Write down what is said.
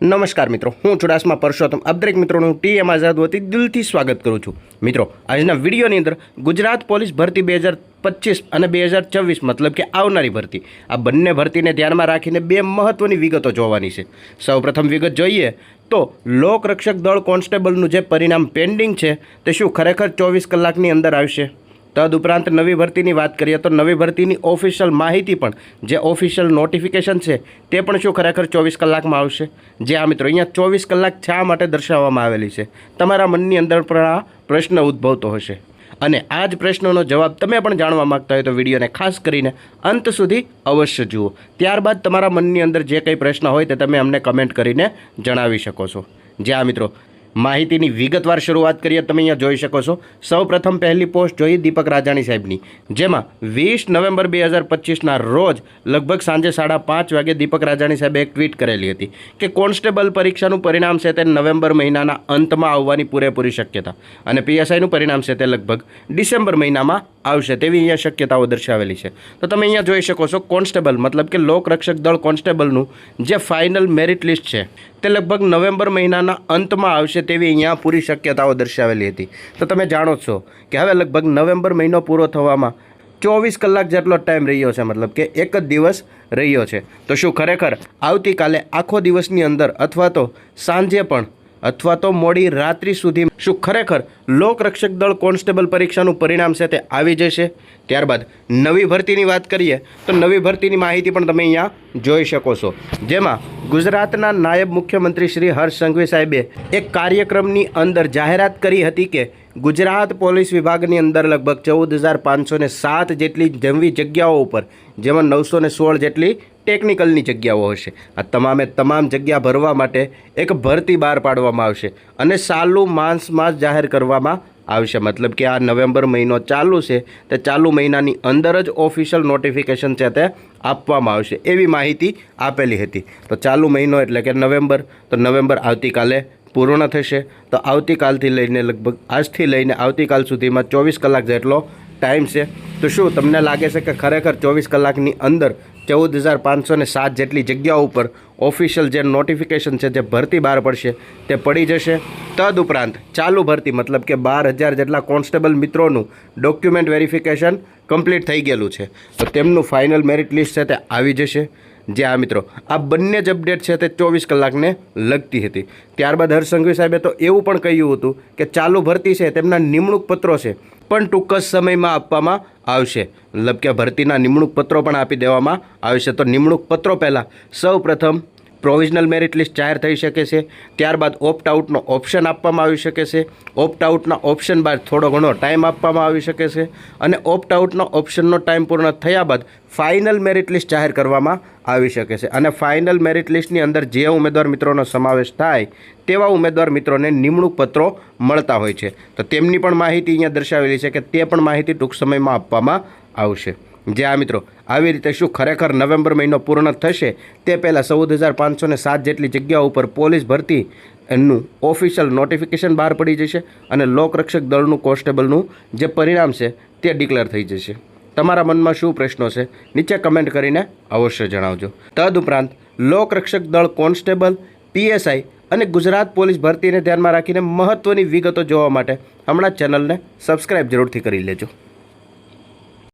નમસ્કાર મિત્રો, હું ચુડાસમા પરસોત્તમ આપ દરેક મિત્રોનું ટીએમ આઝાદ વતી દિલથી સ્વાગત કરું છું। મિત્રો, આજના વિડીયોની અંદર ગુજરાત પોલીસ ભરતી 2025 અને 2024 મતલબ કે આવનારી ભરતી, આ બંને ભરતીને ધ્યાનમાં રાખીને બે મહત્વની વિગતો જોવાની છે। સૌપ્રથમ વિગત જોઈએ તો લોકરક્ષક દળ કોન્સ્ટેબલનું જે પરિણામ પેન્ડિંગ છે તે શું ખરેખર 24 કલાકની અંદર આવશે? તદુપરાંત નવી ભરતીની વાત કરીએ તો નવી ભરતીની ઓફિશિયલ માહિતી પણ, જે ઓફિશિયલ નોટિફિકેશન છે તે પણ શું ખરેખર 24 કલાકમાં આવશે? જે આ મિત્રો અહીંયા 24 કલાક શા માટે દર્શાવવામાં આવેલી છે? તમારા મનની અંદર પણ આ પ્રશ્ન ઉદ્ભવતો હશે અને આ જ પ્રશ્નનો જવાબ તમે પણ જાણવા માગતા હોય તો વિડીયોને ખાસ કરીને અંત સુધી અવશ્ય જુઓ। ત્યારબાદ તમારા મનની અંદર જે કંઈ પ્રશ્ન હોય તે તમે અમને કમેન્ટ કરીને જણાવી શકો છો। જે આ મિત્રો માહિતીની વિગતવાર શરૂઆત કરીએ, તમે અહીંયા જોઈ શકો છો। સૌપ્રથમ પહેલી પોસ્ટ જોઈ દીપક રાજાણી સાહેબની, જેમાં 20 નવેમ્બર 2025ના રોજ લગભગ સાંજે 5:30 વાગે દીપક રાજાણી સાહેબે એક ટ્વીટ કરેલી હતી કે કોન્સ્ટેબલ પરીક્ષાનું પરિણામ છે તે નવેમ્બર મહિનાના અંતમાં આવવાની પૂરેપૂરી શક્યતા અને પીએસઆઈનું પરિણામ છે તે લગભગ ડિસેમ્બર મહિનામાં આવશે તેવી અહીંયા શક્યતાઓ દર્શાવેલી છે। તો તમે અહીંયા જોઈ શકો છો કોન્સ્ટેબલ મતલબ કે લોકરક્ષક દળ કોન્સ્ટેબલનું જે ફાઇનલ મેરિટ લિસ્ટ છે તે લગભગ નવેમ્બર મહિનાના અંતમાં આવશે તેવી અહીંયા પૂરી શક્યતાઓ દર્શાવેલી હતી। તો તમે જાણો છો કે હવે લગભગ નવેમ્બર મહિનો પૂરો થવામાં 24 કલાક જેટલો ટાઈમ રહ્યો છે, મતલબ કે એક જ દિવસ રહ્યો છે। તો શું ખરેખર આવતીકાલે આખો દિવસની અંદર અથવા તો સાંજે પણ અથવા તો મોડી રાત્રિ સુધી શું ખરેખર લોકરક્ષક દળ કોન્સ્ટેબલ પરીક્ષાનું પરિણામ છે તે આવી જશે? ત્યારબાદ નવી ભરતીની વાત કરીએ તો નવી ભરતીની માહિતી પણ તમે અહીંયા જોઈ શકો છો, જેમાં ગુજરાતના નાયબ મુખ્યમંત્રી શ્રી હર્ષ સંઘવી સાહેબે એક કાર્યક્રમની અંદર જાહેરાત કરી હતી કે ગુજરાત પોલીસ વિભાગની અંદર લગભગ 14,507 જેટલી નવી જગ્યાઓ ઉપર, જેમાં 916 જેટલી ટેકનિકલની જગ્યાઓ હશે। આ તમામ જગ્યા ભરવા માટે એક ભરતી બહાર પાડવામાં આવશે અને સાલું માસ જાહેર કરવામાં આવશે। મતલબ કે આ નવેમ્બર મહિનો ચાલુ છે તે ચાલુ મહિનાની અંદર જ ઓફિશિયલ નોટિફિકેશન છે તે આપવામાં આવશે એવી માહિતી આપેલી હતી। તો ચાલુ મહિનો એટલે કે નવેમ્બર, તો નવેમ્બર આવતીકાલે પૂર્ણ થશે। તો આવતીકાલથી લઈને લગભગ આજથી લઈને આવતીકાલ સુધીમાં 24 કલાક જેટલો ટાઈમ છે। તો શું તમને લાગે છે કે ખરેખર 24 કલાકની અંદર 14,507 જેટલી જગ્યાઓ ઉપર ઓફિશિયલ જે નોટિફિકેશન છે, જે ભરતી બહાર પડશે તે પડી જશે? તદુપરાંત ચાલુ ભરતી મતલબ કે 12,000 જેટલા કોન્સ્ટેબલ મિત્રોનું ડોક્યુમેન્ટ વેરિફિકેશન કમ્પ્લીટ થઈ ગયેલું છે, તો તેમનું ફાઇનલ મેરિટ લિસ્ટ છે તે આવી જશે। જે આ મિત્રો આ બંને જ અપડેટ છે તે 24 કલાકને લગતી હતી। ત્યારબાદ હર્ષ સંઘવી સાહેબે તો એવું પણ કહ્યું હતું કે ચાલુ ભરતી છે તેમના નિમણૂક પત્રો છે પણ ટૂંક જ સમયમાં આપવામાં આવશે, મતલબ કે ભરતીના નિમણૂક પત્રો પણ આપી દેવામાં આવશે। તો નિમણૂક પત્રો પહેલાં સૌપ્રથમ પ્રોવિઝનલ મેરિટ લિસ્ટ જાહેર થઈ શકે છે, ત્યારબાદ ઓપ્ટ આઉટનો ઓપ્શન આપવામાં આવી શકે છે, ઓપ્ટ આઉટના ઓપ્શન બાદ થોડો ઘણો ટાઈમ આપવામાં આવી શકે છે અને ઓપ્ટ આઉટનો ઓપ્શનનો ટાઈમ પૂર્ણ થયા બાદ ફાઇનલ મેરિટ લિસ્ટ જાહેર કરવામાં આવી શકે છે અને ફાઇનલ મેરિટ લિસ્ટની અંદર જે ઉમેદવાર મિત્રોનો સમાવેશ થાય તેવા ઉમેદવાર મિત્રોને નિમણૂક પત્રો મળતા હોય છે। તો તેમની પણ માહિતી અહીંયા દર્શાવેલી છે કે તે પણ માહિતી ટૂંક સમયમાં આપવામાં આવશે। જે આ મિત્રો આવી રીતે શું ખરેખર નવેમ્બર મહિનો પૂર્ણ થશે તે પહેલાં 14,507 જેટલી જગ્યાઓ ઉપર પોલીસ ભરતી એનું ઓફિશિયલ નોટિફિકેશન બહાર પડી જશે અને લોકરક્ષક દળનું કોન્સ્ટેબલનું જે પરિણામ છે તે ડિક્લેર થઈ જશે। તમારા મનમાં શું પ્રશ્નો છે નીચે કમેન્ટ કરીને અવશ્ય જણાવજો। તદુપરાંત લોકરક્ષક દળ કોન્સ્ટેબલ, પીએસઆઈ અને ગુજરાત પોલીસ ભરતીને ધ્યાનમાં રાખીને મહત્ત્વની વિગતો જોવા માટે હમણાં ચેનલને સબસ્ક્રાઈબ જરૂરથી કરી લેજો।